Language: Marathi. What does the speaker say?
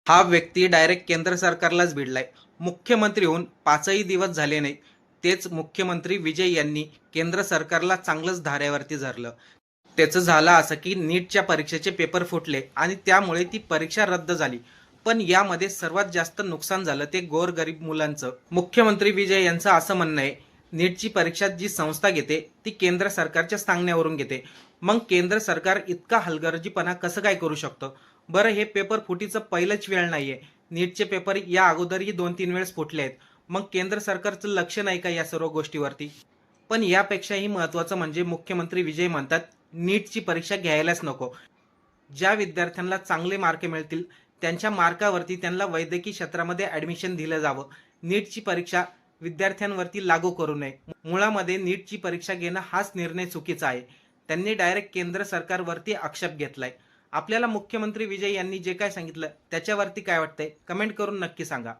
हा व्यक्ती डायरेक्ट केंद्र सरकारलाच भिडलाय. मुख्यमंत्री होऊन 5ही दिवस झाले नाहीत. तेच मुख्यमंत्री विजय यांनी केंद्र सरकारला चांगलंच धाऱ्यावरती धरलं. त्याचं झालं असं की नीटच्या परीक्षेचे पेपर फुटले आणि त्यामुळे ती परीक्षा रद्द झाली. पण यामध्ये सर्वात जास्त नुकसान झालं ते गोरगरीब मुलांचं. मुख्यमंत्री विजय यांचं असं म्हणणं आहे, नीटची परीक्षा जी संस्था घेते ती केंद्र सरकारच्या सांगण्यावरून घेते. मग केंद्र सरकार इतका हलगर्जीपणा कसं काय करू शकतं? बरं, हे पेपर फुटीचं पहिलंच वेळ नाहीये. नीटचे पेपर या अगोदरही 2-3 वेळेस फुटले आहेत. मग केंद्र सरकारचं लक्ष नाही का या सर्व गोष्टीवरती? पण यापेक्षाही महत्त्वाचं म्हणजे मुख्यमंत्री विजय म्हणतात, नीटची परीक्षा घ्यायलाच नको. ज्या विद्यार्थ्यांना चांगले मार्क मिळतील त्यांच्या मार्कावरती त्यांना वैद्यकीय क्षेत्रामध्ये ॲडमिशन दिलं जावं. नीटची परीक्षा विद्यार्थ्यांवरती लागू करू नये. मुळामध्ये नीटची परीक्षा घेणं हाच निर्णय चुकीचा आहे. त्यांनी डायरेक्ट केंद्र सरकारवरती आक्षेप घेतलाय. आपल्याला मुख्यमंत्री विजय यांनी जे काय सांगितलं त्याच्यावरती काय वाटतंय? कमेंट करून नक्की सांगा.